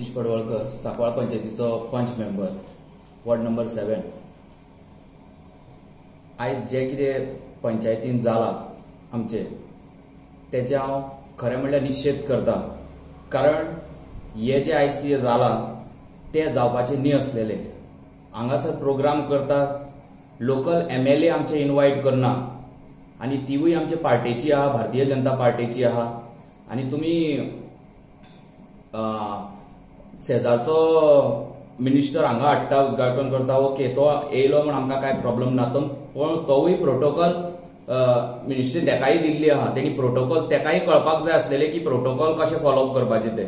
सतीश पडवळकर, सांकवाळ पंचायतीचो पंच member, ward number 7. आज जे कितें पंचायतीन जाला आमचे तेचे हांव खरें म्हणल्यार निषेध करता. कारण हे जे आयज कितें जाला ते जावपाचे न्ही असलेले. हांगासर प्रोग्राम करतात, लोकल MLA आमचे इन्वायट करना आनी तिवूय आमच्या पार्टीची आहा, भारतीय जनता पार्टीची आहा. आनी तुमी शेजारचो मिनिस्टर हांगा हाडटा, उद्घाटन करता, ओके तो येयलो म्हण आमकां काय प्रॉब्लेम ना. पण तोवूय प्रोटोकॉल मिनिस्ट्री तेकाय दिल्ली आहा. तेणी प्रोटोकॉल तेकाय कळपाक जाय आसलेले की प्रोटोकॉल कशें फॉलोअप करपाचे ते.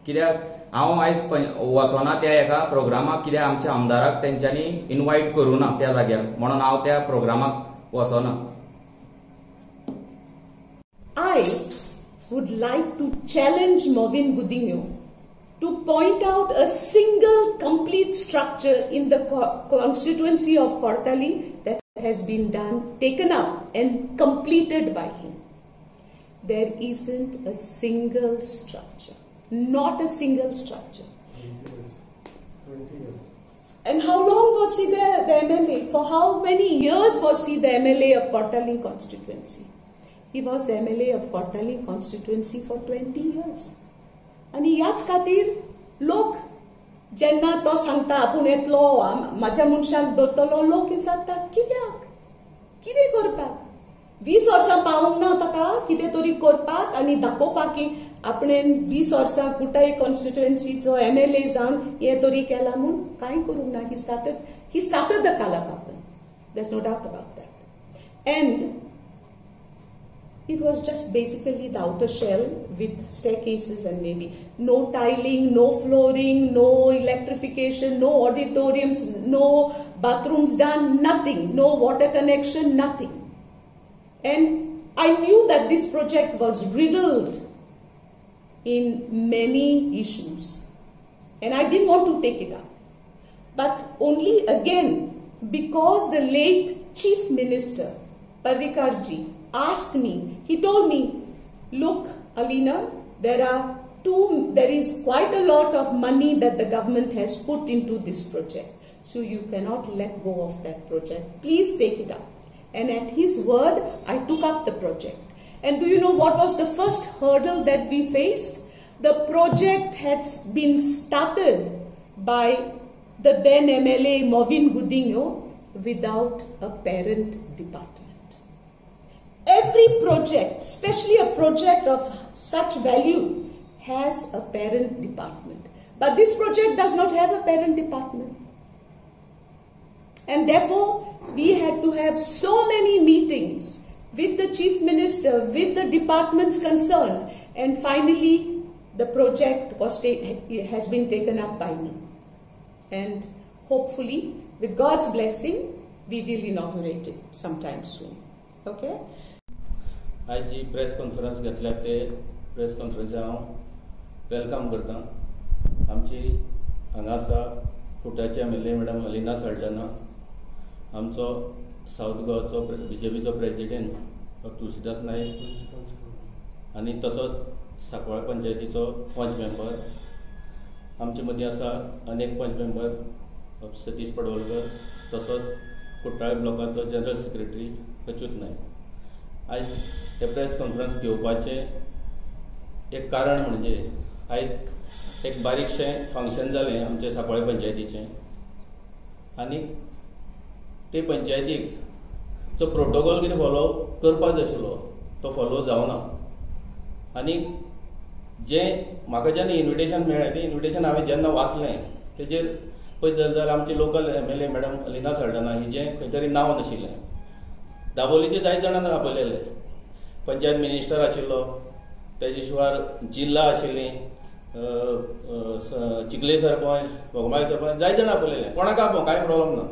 कित्याक हांव आयज वचना त्या एका प्रोग्रामाक, कित्याक आमच्या आमदाराक तेंच्यांनी इन्वायट करूना त्या जाग्यार, म्हणून हांव त्या प्रोग्रामाक वचना. I would like to challenge Movin Gudinho to point out a single complete structure in the constituency of Kortali that has been taken up and completed by him. There isn't a single structure, not a single structure. 20 years. And how long was he the MLA? For how many years was he the MLA of Kortali constituency? He was the MLA of Kortali constituency for 20 years. आणि याच खातीर लोक जेन्ना तो सांगता आपूण येतलो, म्हाज्या मनशाक दवरतलो, लोक विचारतात कित्याक, कितें करपाक? 20 वर्सां पावूंक ना ताका कितें तरी करपाक आनी दाखोवपाक की आपणेन 20 वर्सां कुटाय कॉन्स्टिट्युएन्सीचो MLA जावन हें तरी केलां म्हूण कांय करूंक ना. He started the Kalapatan. There's no doubt about that. And it was just basically the outer shell with staircases and maybe no tiling, no flooring, no electrification, no auditoriums, no bathrooms done, nothing, no water connection, nothing. And I knew that this project was riddled in many issues and I didn't want to take it up. But only again because the late Chief Minister Parrikarji asked me, he told me, look Alina, there is quite a lot of money that the government has put into this project, so you cannot let go of that project, please take it up. And at his word I took up the project. And do you know what was the first hurdle that we faced? The project had been started by the then MLA Movin Gudinho without a parent department. Every project, especially a project of such value, has a parent department. But this project does not have a parent department. And therefore, we had to have so many meetings with the Chief Minister, with the departments concerned, and finally, the project has been taken up by me. And hopefully, with God's blessing, we will inaugurate it sometime soon. Okay? आज जी press conference घेतल्या ते press conference हांव welcome करता. आमची हांगा आसा कुटाची MLA madam Alina Saldanha, आमचो south गोवाचो BJPचो president doctor Tulshidas नायक आनी तसोच सांकवाळ पंचायतीचो पंच मेंबर. आमचे मदीं आसा अनेक पंच मेंबर सतीश पडवळकर, तसोच कुट्टाळे ब्लॉकाचो जनरल सेक्रेटरी अच्युत नायक. आज हे प्रेस कॉन्फरन्स घेवपाचें एक कारण म्हणजे आयज एक बारीकशें फंक्शन जालें आमचे सांकवाळ पंचायतीचें आनी ते पंचायतीक जो प्रोटोकॉल कितें फॉलो करपाक जाय आशिल्लो तो फॉलो जावना. आनी जें म्हाका जेन्ना इन्विटेशन मेळ्ळें तें इन्विटेशन हांवें जेन्ना वाचलें तेजेर पळयत जाल्यार आमची local MLA madam Alina Saldanha हिजें खंय तरी नांव नाशिल्लें. दाबोलीचे जायत जाणांक आपयलेले, पंचायत मिनिस्टर आशिल्लो, तेजे शिवाय जिल्ला आशिल्ली, चिखले सरपंच, भोगमाळे सरपंच, जायत जाणां आपयलेले. कोणाक आपोवं कांय प्रॉब्लेम ना,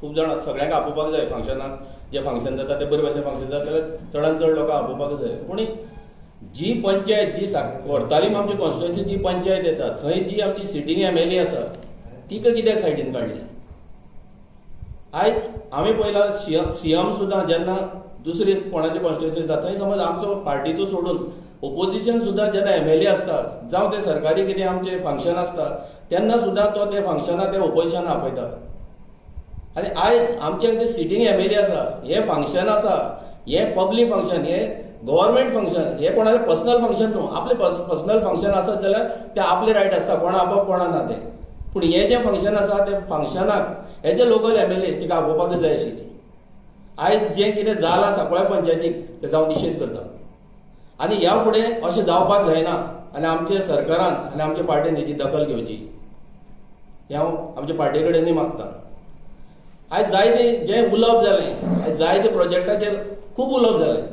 खूब जाणां सगळ्यांक आपोवपाक जाय. फंक्शनाक जे फंक्शन जाता ते बरे भशेन फंक्शन जाता जाल्यार चडांत चड लोकांक आपोवपाक जाय. पूण जी पंचायत जी व्हरताली आमची कॉन्स्टिट्युएन्सी जी पंचायत येता थंय जी आमची सिटींग MLA आसा तिका कित्याक सायडीन काडली? आयज हांवें पयला CM सुद्दां जेन्ना दुसरी कोणाची कॉन्स्टिट्युएन्सी जाता थंय समज आमचो पार्टीचो सोडून ओपोजिशन सुद्धा जेन्ना MLA असतात जावं ते सरकारी कितें आमचे फंक्शन असता तेन्ना सुद्धा तो ते फंक्शनाक ते ओपोजिशनाक आपयता. आनी आयज आमचे जे सिटींग MLA आसा हे फंक्शन आसा हे पब्लीक फंक्शन हे गव्हर्मेंट फंक्शन हे कोणाचे पर्सनल फंक्शन न्हू. आपले पर्सनल फंक्शन आसत जाल्यार ते आपले रायट आसता कोणा आपोवप कोणा ना ते. पूण हे जे फंक्शन आसा ते फंक्शनाक हे जे लोकल MLA तिका आपोवपाकूच जाय आशिल्ली. आयज जे कितें जालां सांकवाळ पंचायतीक ते जावन निशेध करता आनी ह्या फुडें अशें जावपाक जायना आनी आमच्या सरकारान आनी आमच्या पार्टीन हेची दखल घेवची हें हांव आमच्या पार्टी कडेनूय मागतां. आयज जायते जे उलोवप जालें आयज जायते प्रोजेक्टाचेर खूब उलोवप जालें.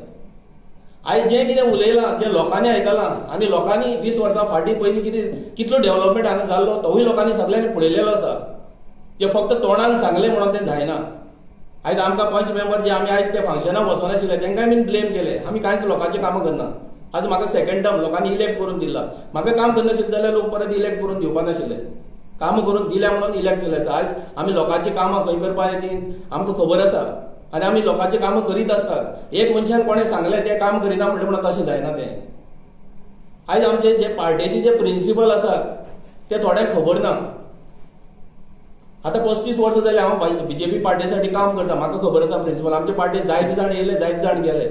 आयज जें कितें उलयलां जें लोकांनी आयकलां आनी लोकांनी 20 वर्सां फाटीं पयलीं कितलो डेव्हलपमेंट हांगा जाल्लो तोवूय लोकांनी सगळ्यांनी पळयलेलो आसा. ते फक्त तोंडान सांगलें म्हणून तें जायना. आयज आमकां पंच मेंबर जे आमी आयज ते फंक्शनाक वचनाशिल्ले तांकांय बीन ब्लेम केले आमी कांयच लोकांची कामां करना. आज म्हाका सेकंड टर्म लोकांनी इलेक्ट करून दिला. म्हाका काम करनाशिल्लें जाल्यार लोक परत इलेक्ट करून दिवपा नाशिल्ले. काम करून दिल्या म्हणून इलेक्ट केले. आयज आमी लोकांची कामां खंय करपा ती आमकां खबर आसा आनी आमी लोकांची कामां करीत आसतात. एक मनशान कोणें सांगलें तें काम करिना म्हणलें म्हणून तशें जायना तें. आयज आमचे जे पार्टीचे जे प्रिंसिपल आसात ते थोड्यांक खबर ना. आता 35 वर्सां जाली हांव BJP पार्टीसाठी काम करता. म्हाका खबर आसा प्रिंसिपल आमच्या पार्टीत जायते जाण येयले जायते जाण गेले.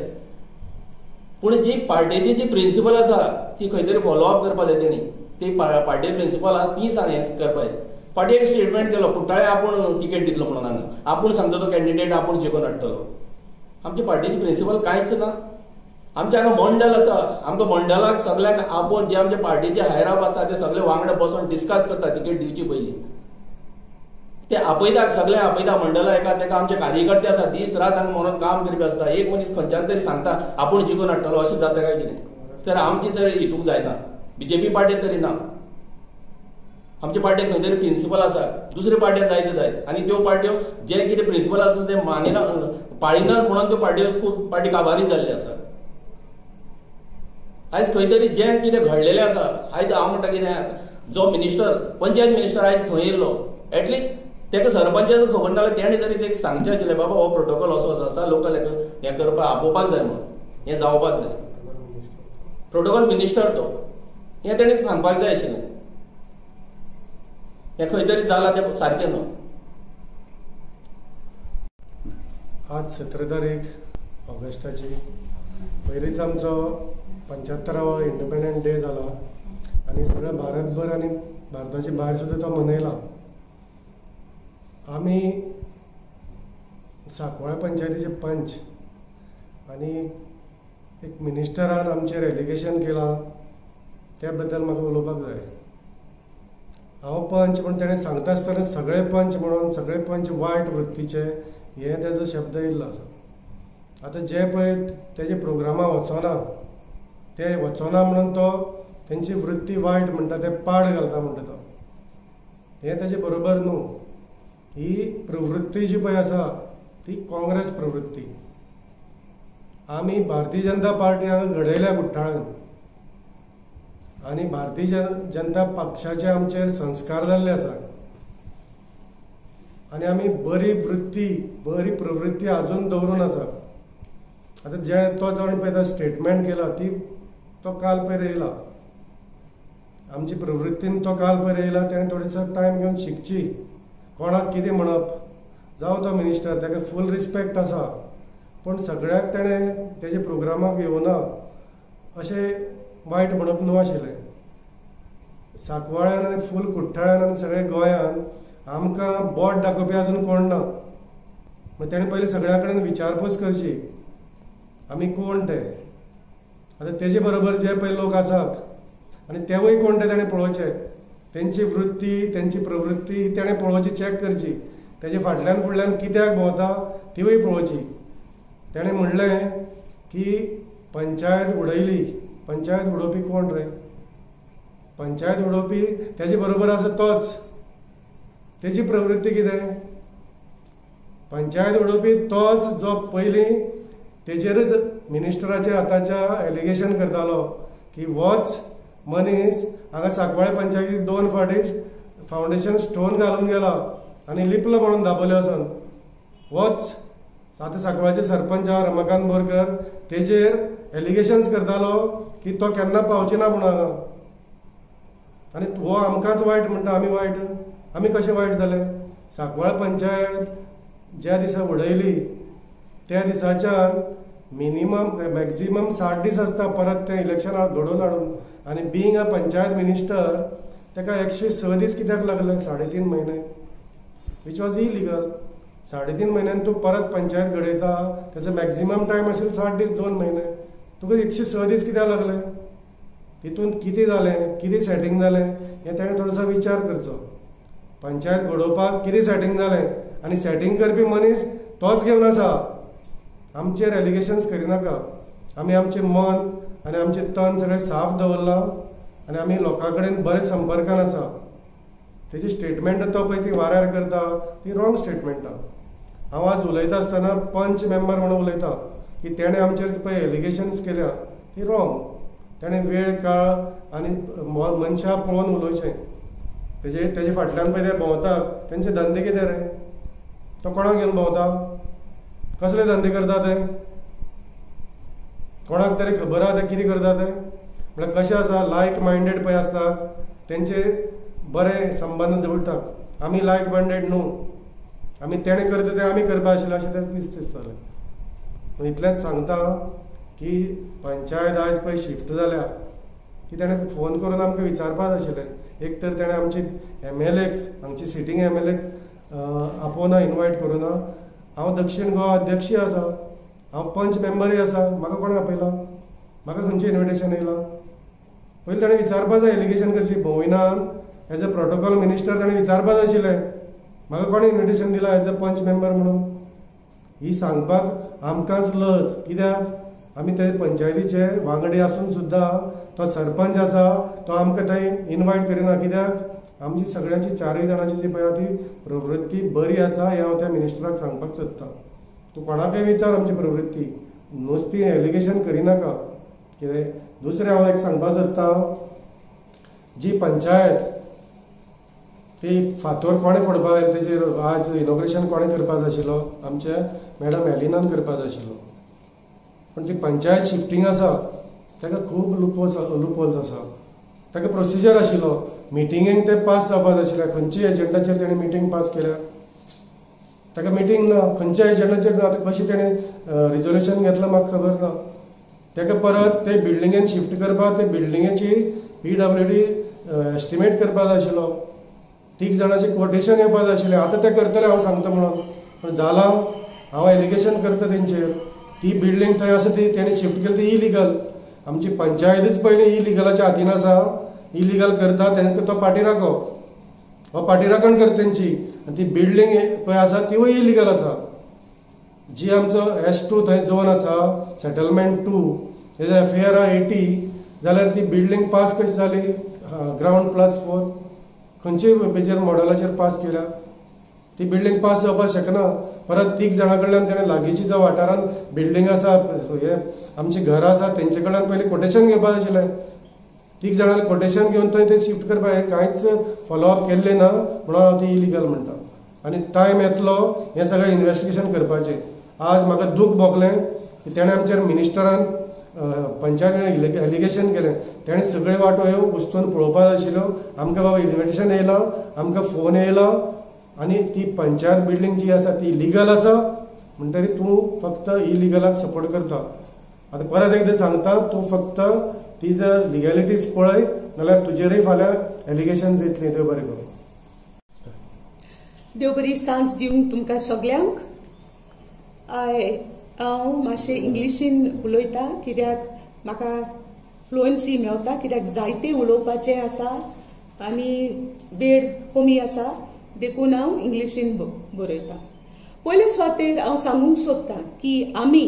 पूण जी पार्टीची जी प्रिंसिपल आसा ती खंय तरी फॉलोअप करपा जाय. तेणी ती पार्टी प्रिंसिपल आहा ती करपाक जाय. फाटीं एक स्टेटमेंट केलो कुट्टाळे आपूण तिकेट दितलो म्हणून हांगा आपूण सांगता तो कॅन्डिडेट आपूण जिखून हाडटलो. आमची पार्टीची प्रिंसिपल कांयच ना. आमच्या हांगा मंडळ आसा आमकां मंडळाक सगळ्यांक आपोवन जे आमच्या पार्टीचे हायर आसता ते सगळे वांगडा बसून डिस्कस करता तिकेट दिवची पयलीं. ते आपयतात सगळे आपयता मंडळा एका तेका आमचे कार्यकर्ते आसा दीस रात हांगा म्हणून काम करपी आसता. एक मनीस खंयच्यान तरी सांगता आपूण जिखून हाडटलो अशें जाता काय कितें. तर आमची तरी हितूंक जायना. BJP पार्टीत तरी ना. आमच्या पार्टीक खंय तरी प्रिंसिपल आसा. दुसऱ्या पार्ट्यो जायते जायत आनी त्यो पार्ट्यो जे कितें प्रिंसिपल आसा ते मानिना पाळिनात म्हणून त्यो पार्ट्यो खूब पार्टी काबारी जाल्ली आसा. आयज खंय तरी जें कितें घडलेलें आसा आयज हांव म्हणटा कितें जो मिनिस्टर पंचायत मिनिस्टर आयज थंय येयल्लो एटलिस्ट तेका सरपंचाचो खबर नाल्यार तेणी तरी तेका सांगचें आशिल्लें बाबा हो प्रोटोकॉल असो आसा लोकल हें करपाक आपोवपाक जाय म्हणून हें जावपाक जाय. प्रोटोकॉल मिनिस्टर तो हें तेणी सांगपाक जाय आशिल्लें. हें खंय तरी जालां तें सारकें न्हू. आज 17 तारीख ऑगस्टाची पयलींच आमचो 75वा इंडिपेंडंट डे जाला आनी सगळ्या भारतभर आनी भारताच्या भायर सुद्दां तो मनयला. आमी सांकवाळ पंचायतीचे पंच आनी एक मिनिस्टरान आमचेर एलिगेशन केलां त्या बद्दल म्हाका उलोवपाक जाय. हांव पंच पूण ताणें सांगता आसतना सगळे पंच म्हणून सगळे पंच वायट वृत्तीचे हे तेजो शब्द येयल्लो आसा. आतां जे पळय तेजे प्रोग्रामा वचना ते वचना म्हणून तो तेंची वृत्ती वायट म्हणटा ते पाड घालता म्हणटा तो. हें तेजे बरोबर न्हू. ही प्रवृत्ती जी पळय आसा ती काँग्रेस प्रवृत्ती. आमी भारतीय जनता पार्टी हांगा घडयल्या कुट्टाळ्यान आनी भारतीय जनता पक्षाचे आमचेर संस्कार जाल्ले आसा आनी आमी बरी वृत्ती बरी प्रवृत्ती आजून दवरून आसा. आतां जे तो जाण पळय स्टेटमेंट केला ती तो काल पयर येयला. आमची प्रवृत्तीन तो काल पयर येयला. तेणें थोडीसो टायम घेवन शिकची कोणाक कितें म्हणप. जावं तो मिनिस्टर ताका फूल रिस्पेक्ट आसा पूण सगळ्याक तेणें तेजे प्रोग्रामाक येवना अशें वायट म्हणप न्हू आशिल्लें. सांकवाळ्यान आनी फूल कुट्टाळ्यान आनी सगळ्या गोंयान आमकां बोट दाखोवपी आजून कोण ना. मागीर तेणें पयलीं सगळ्या कडेन विचारपूस करची आमी कोण ते. आतां तेजे बरोबर जे पळय लोक आसात आनी तेवूय कोण ते ताणें पळोवचे. तेंची वृत्ती तेंची प्रवृत्ती तेणें पळोवची चॅक करची. तेजे फाटल्यान फुडल्यान कित्याक भोंवता तिवूय पळोवची. तेणें म्हणलें की पंचायत उडयली. पंचायत उडोवपी कोण रे. पंचायत उडोवपी तेजे बरोबर आसा तोच. तेजी प्रवृत्ती कितें. पंचायत उडोवपी तोच जो पयलीं तेजेरच मिनिस्टराच्या हाताच्या एलिगेशन करतालो की होच मनीस हांगा सांकवाळे पंचायतीक 2 फावटी फावंडेशन स्टोन घालून गेला आनी लिपलो म्हणून दाबोले वचून. होच आतां सांकवाळचे सरपंच रमाकांत बोरकर तेजेर एलिगेशन्स करतालो की तो केन्ना पावचे ना म्हणून हांगा, आनी हो आमकांच वायट म्हणटा. आमी वायट, आमी कशें वायट जाले? सांकवाळ पंचायत ज्या दिसा उडयली त्या दिसाच्यान मिनिमम मॅक्झिमम 60 दीस आसता परत तें इलेक्शन घडोवन हाडून, आनी बिंग अ पंचायत मिनिस्टर ताका 106 दीस कित्याक लागले? 3.5 म्हयने, विच वॉज इलिगल. 3.5 म्हयन्यान तूं परत पंचायत घडयता, तेजो मॅक्झिमम टायम आशिल्लो 60 दीस 2 म्हयने, तुका 106 दीस कित्याक लागले? तितून कितें जालें, कितें सेटींग जालें हें ताणें थोडोसो विचार करचो. पंचायत घडोवपाक कितें सेटींग जालें, आनी सेटींग करपी मनीस तोच घेवन आसा. आमचेर एलिगेशन्स करिनाका. आमी आमचें मन आनी आमचें तन सगळें साफ दवरलां, आनी आमी लोकां कडेन बरे संपर्कान आसा. तेजी स्टेटमेंट तो पळय ती वाऱ्यार करता ती रॉंग स्टेटमेंटां. हांव आज उलयता आसतना पंच मेंबर म्हणून उलयता की तेणें आमचेर पळय एलिगेशन्स केल्या ती रॉंग. तेणें वेळ काळ आनी मनशां पळोवन उलोवचें. तेजे फाटल्यान पळय ते भोंवतात तेंचे धंदे कितें रे? तो कोणाक घेवन भोंवता? कसले धंदे करता ते? कोणाक तरी खबर आहा ते कितें करता ते? म्हळ्यार कशें आसा, लायक मायंडेड पळय आसतात तेंचे बरे संबंद जोडटात. आमी लायक मायंडेड न्हू, आमी तेणें करता तें आमी करपा आशिल्लें अशें तें दिसतालें. इतलेंच सांगता की पंचायत आयज पळय शिफ्ट जाल्या की तेणें फोन करून आमकां विचारपाक आशिल्लें. एक तर तेणें आमची MLA हांगची सिटींग MLA आपोवना, इनवायट करुना. हांव दक्षिण गोवा अध्यक्षीय आसा, हांव पंच मेंबरूय आसा, म्हाका कोणें आपयला? म्हाका खंयचें इन्विटेशन येयलां? पयलीं ताणें विचारपा जाय एलिगेशन करची. भोंवयनान एज अ प्रोटोकॉल मिनिस्टर ताणें विचारपा जाय आशिल्लें म्हाका कोणें इन्विटेशन दिलां एज अ पंच मेंबर म्हणून. ही सांगपाक आमकांच लज. कित्याक आमी ते पंचायतीचे वांगडी आसून सुद्दां तो सरपंच आसा तो आमकां थंय इनवायट करिना. कित्याक? आमची सगळ्यांची 4 जाणांची जी पळय ती प्रवृत्ती बरी आसा हें हांव त्या मिनिस्टराक सांगपाक सोदतां. तूं कोणाकय विचार आमची प्रवृत्ती, नुस्ती एलिगेशन करिनाका. कितें? दुसरें हांव एक सांगपाक सोदतां, जी पंचायत ती फातर कोणें फोडपाक जाय तेजेर आज इनॉग्रेशन कोणें करपाक जाय आशिल्लो? आमचे मॅडम एलिनान करपाक जाय आशिल्लो. पण ती पंचायत शिफ्टिंग आसा ताका खूब लूपहोल्स आसा. ताका प्रोसिजर आशिल्लो. मिटिंगेक ते पास जावपाक जाय आशिल्लें. खंयच्या एजंडाचेर तेणें मिटींग पास केल्या? ताका मिटींग ना. खंयच्या एजंडाचेर ना. आतां कशें तेणें रिजोल्युशन घेतलां म्हाका खबर ना. ताका परत ते बिल्डिंगेन शिफ्ट करपाक ते बिल्डिंगेची PWD एस्टिमेट करपाक जाय आशिल्लो. 3 जाणांचें कोटेशन येवपाक जाय आशिल्लें. आतां ते करतले हांव सांगता म्हणून. पण जालां हांव एलिगेशन करता तेंचेर. ती बिल्डींग थंय आसा ती तेणें शिफ्ट केली ती इलिगल. आमची पंचायतच पयलीं इलिगलाच्या हातीन आसा. इलिगल करता तेंकां तो पाठीराखो. हो पाठीराखण करता तेंची. आनी ती बिल्डींग पळय आसा तिवूय इलिगल आसा. जी आमचो S2 थंय झोन आसा सेटलमेंट 2 तेजो FAR 80 जाल्यार ती बिल्डींग पास कशी जाली? ग्राउंड +4 खंयचे बेजर मॉडेलाचेर पास केल्या? ती बिल्डींग पास जावपाक शकना. परत 3 जाणां कडल्यान तेणें लागींची जो वाठारान बिल्डींग आसा हे आमची घरां आसा तेंचे कडल्यान पयलीं कोटेशन घेवपाक आशिल्लें. 3 जाणांनी कोटेशन घेवन थंय ते शिफ्ट करपाक हें कांयच फॉलोअप केल्लें ना म्हणून हांव ती इलिगल म्हणटा. आनी टायम येतलो हें सगळें इन्वेस्टिगेशन करपाचें. आज म्हाका दूख भोगलें की तेणें आमचेर मिनिस्टरान पंचायतीन एलिगेशन केलें. तेणें सगळे वाटो ह्यो घुसतून पळोवपाक जाय आशिल्ल्यो. आमकां बाबा इन्विटेशन येयलां, आमकां फोन येयला, आनी ती पंचायत बिल्डींग जी आसा ती लिगल आसा म्हणटरी तूं फक्त इलिगलाक सपोर्ट करता. आतां परत एकदां सांगता, तूं फक्त ती जर लिगॅलिटीज पळय नाल्यार तुजेरय फाल्यां एलिगेशन्स येतली. देव बरें करूं. देव बरी सांज दिवंक तुमकां सगळ्यांक. हांव मातशें इंग्लिशीन उलयतां कित्याक म्हाका फ्लुएन्सी मेळटा. कित्याक जायतें उलोवपाचें आसा आनी वेळ कमी आसा देखून हांव इंग्लिशीन बरयतां. पयले सुवातेर हांव सांगूंक सोदतां की आमी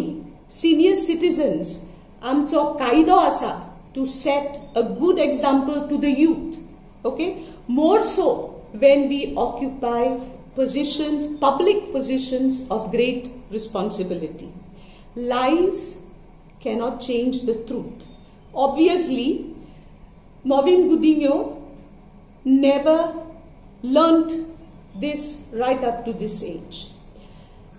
सिनियर सिटीजन्स आमचो कायदो आसा to set a good example to the youth. Okay, more so when we occupy positions, public positions of great responsibility. Lies cannot change the truth. Obviously, Marvin Godinho never learnt this right up to this age.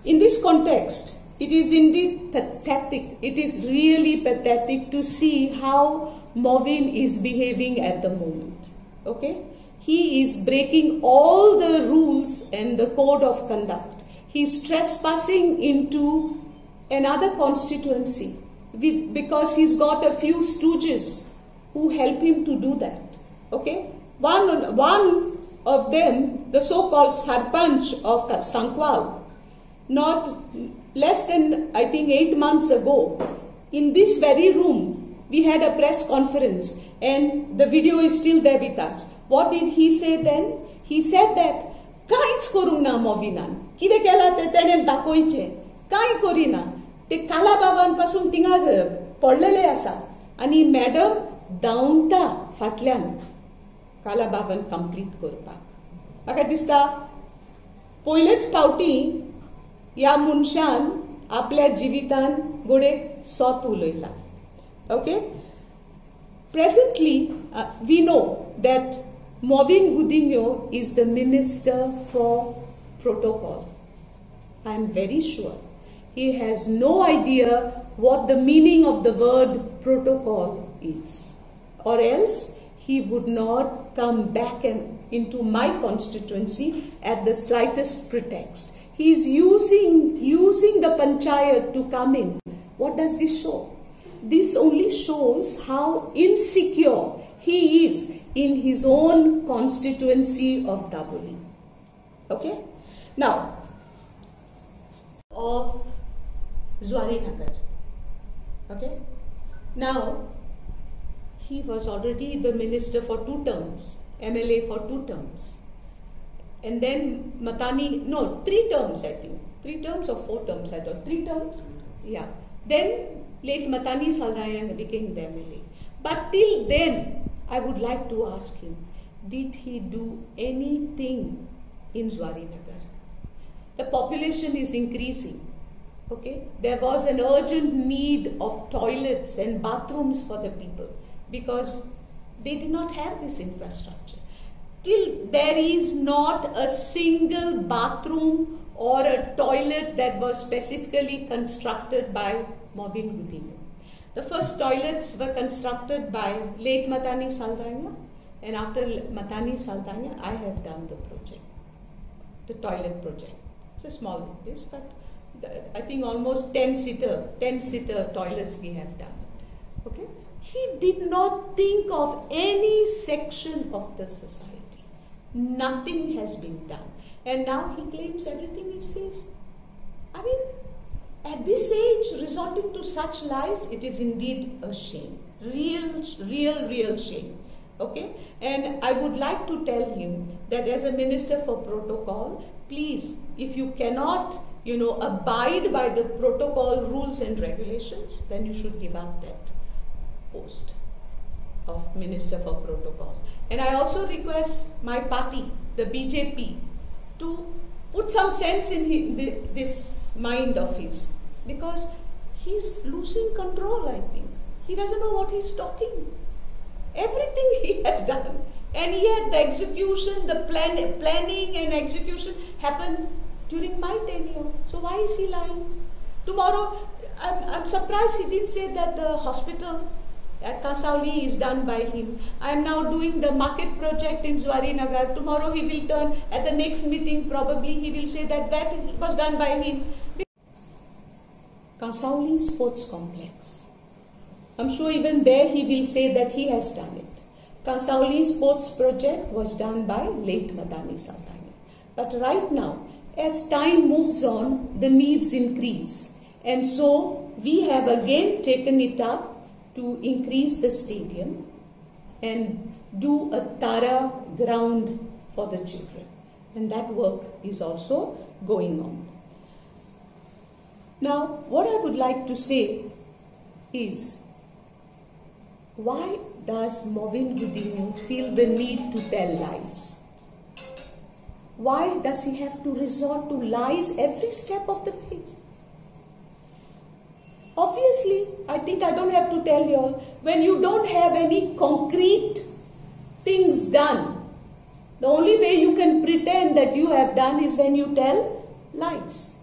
In this context, it is indeed pathetic. It is really pathetic to see how Movin is behaving at the moment. Okay? He is breaking all the rules and the code of conduct. He is trespassing into another constituency because he's got a few stooges who help him to do that. Okay? One of them, the so-called Sarpanch of Sankwal, not less than, I think, 8 months ago, in this very room, we had a press conference and the video is still there with us. What did he say then? He said that, काहीच करूंक ना मोविनान. कितें केला ते तेणें दाखोवचें. कांय करिना. ते काला बाबांपासून थिंगा पडलेले आसा. आनी मॅडम धांवता फाटल्यान काला बाबान कंप्लीट करपाक. म्हाका दिसता पयलेच फावटी ह्या मनशान आपल्या जिवितान गोडेक सोत उलयला. Okay? Presently, we know that Movin Gudinho is the Minister for Protocol. I am very sure. He has no idea what the meaning of the word protocol is. Or else, he would not come back into my constituency at the slightest pretext. He is using the panchayat to come in. What does this show? This only shows how insecure he is in his own constituency of Daboli. Okay? Now, of Zuarinagar. Okay? Now, he was already the minister for 2 terms, MLA for 2 terms. And then Matani, no, 3 terms I think. 3 terms or 4 terms, I don't know. 3 terms? Yeah. Then late Matani Saldaya became the MLA. But till then, I would like to ask him, did he do anything in Zuarinagar? The population is increasing. Okay? There was an urgent need of toilets and bathrooms for the people because they did not have this infrastructure. Till there is not a single bathroom or a toilet that was specifically constructed by Movin Gudinho. The first toilets were constructed by late Matani Saldanya, and after Matani Saldanya, I have done the project, the toilet project. It's a small place, but I think almost 10-seater toilets we have done. Okay? He did not think of any section of the society. Nothing has been done. And now he claims everything is his. I mean, at this age, resorting to such lies, it is indeed a shame. Real shame. Okay? And I would like to tell him that as a minister for protocol, please, if you cannot, abide by the protocol rules and regulations, then you should give up that post of Minister for Protocol. And I also request my party, the BJP, to put some sense in this mind of his, because he's losing control, I think. He doesn't know what he's talking. Everything he has done. And yet the execution, the planning and execution happened during my tenure. So why is he lying? Tomorrow, I'm surprised he didn't say that the hospital at Kasauli is done by him. I am now doing the market project in Zuarinagar. Tomorrow he will turn, at the next meeting probably he will say that was done by him. Kasauli Sports Complex. I'm sure even there he will say that he has done it. Kasauli Sports Project was done by late Matani Saldanya. But right now, as time moves on, the needs increase. And so we have again taken it up to increase the stadium and do a Tara ground for the children. And that work is also going on. Now, what I would like to say is, why does Movin Gudinho feel the need to tell lies? Why does he have to resort to lies every step of the way? Obviously, I think I don't have to tell you all, when you don't have any concrete things done, the only way you can pretend that you have done is when you tell lies.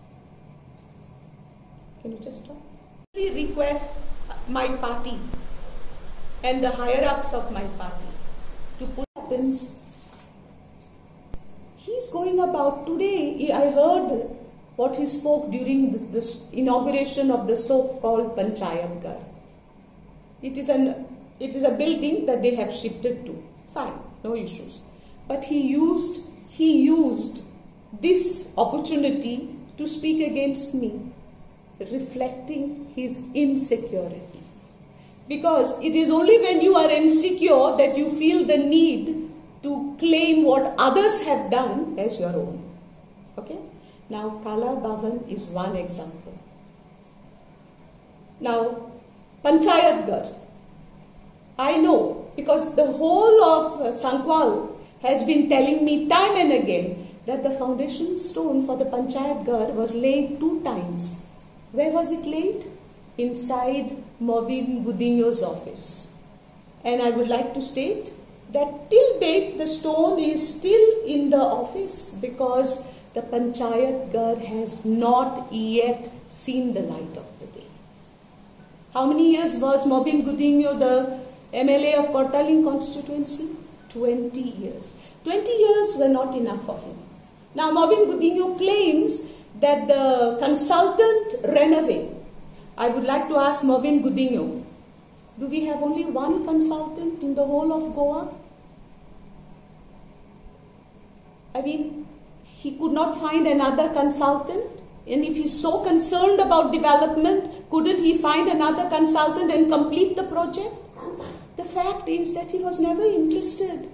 Can you just stop? I request my party and the higher ups of my party to put happens. He's going about today. I heard what he spoke during this inauguration of the so-called Panchayat Ghar. It is a building that they have shifted to. Fine, no issues. But he used this opportunity to speak against me, reflecting his insecurity. Because it is only when you are insecure that you feel the need to claim what others have done as your own. Okay? Now, Kala Bhavan is one example. Now, Panchayat Ghar. I know because the whole of Sankwal has been telling me time and again that the foundation stone for the Panchayat Ghar was laid 2 times. Where was it laid? Inside Movin Gudinho's office. And I would like to state that till date the stone is still in the office because the Panchayat Ghar has not yet seen the light of the day. How many years was Movin Gudinho the MLA of Kortaling constituency? 20 years. 20 years were not enough for him. Now Movin Gudinho claims that the consultant ran away. I would like to ask Movin Gudinho, do we have only one consultant in the whole of Goa? I mean, he could not find another consultant, and if he's so concerned about development, couldn't he find another consultant and complete the project? The fact is that he was never interested.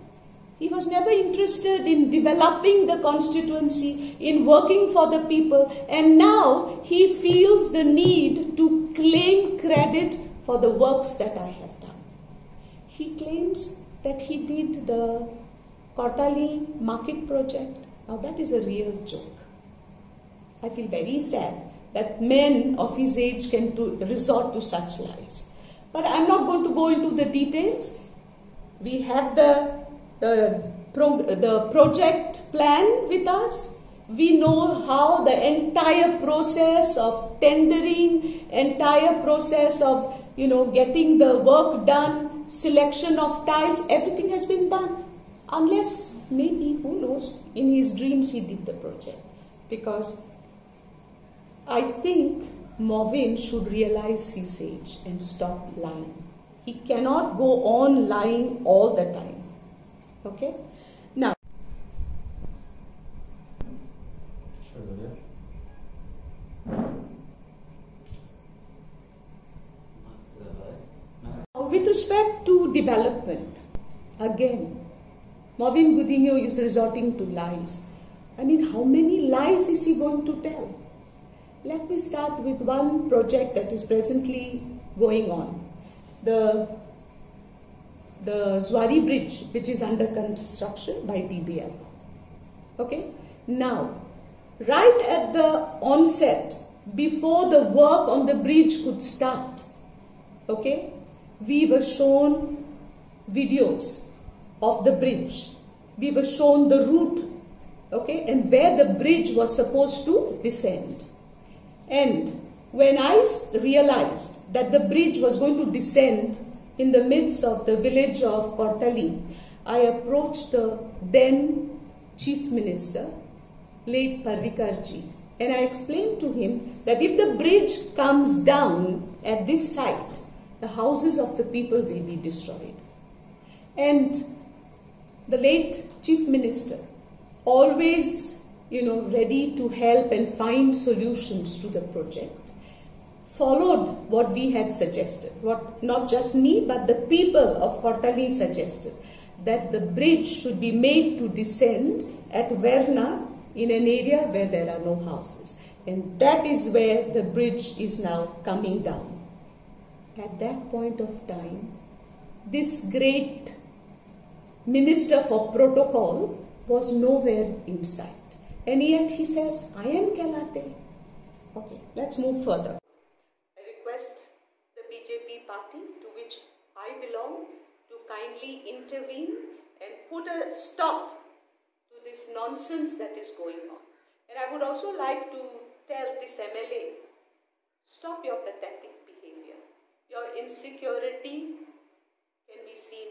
He was never interested in developing the constituency, in working for the people, and now he feels the need to claim credit for the works that I have done. He claims that he did the Kortaling market project. Now that is a real joke. I feel very sad that men of his age can resort to such lies. But I'm not going to go into the details. We have the project plan with us. We know how the entire process of tendering, entire process of getting the work done, selection of tiles, everything has been done. Unless maybe, who knows, in his dreams he did the project. Because I think Movin should realize his age and stop lying. He cannot go on lying all the time. Okay? Now, with respect to development, again, Movin Gudinho is resorting to lies. I mean, how many lies is he going to tell? Let me start with one project that is presently going on. The Zuari Bridge, which is under construction by DBL. Okay? Now, right at the onset, before the work on the bridge could start, okay, we were shown videos of the bridge. We were shown the route, okay, and where the bridge was supposed to descend. And when I realized that the bridge was going to descend in the midst of the village of Kortaling, I approached the then Chief Minister, late Parrikarji, and I explained to him that if the bridge comes down at this site, the houses of the people will be destroyed. And the late Chief Minister, always ready to help and find solutions to the project, followed what we had suggested, what not just me but the people of Kortaling suggested, that the bridge should be made to descend at Verna in an area where there are no houses. And that is where the bridge is now coming down. At that point of time, this great Minister for Protocol was nowhere in sight. And yet he says, I am Kelate. Okay, let's move further. I request the BJP party to which I belong to kindly intervene and put a stop to this nonsense that is going on. And I would also like to tell this MLA, Stop your pathetic behavior. Your insecurity can be seen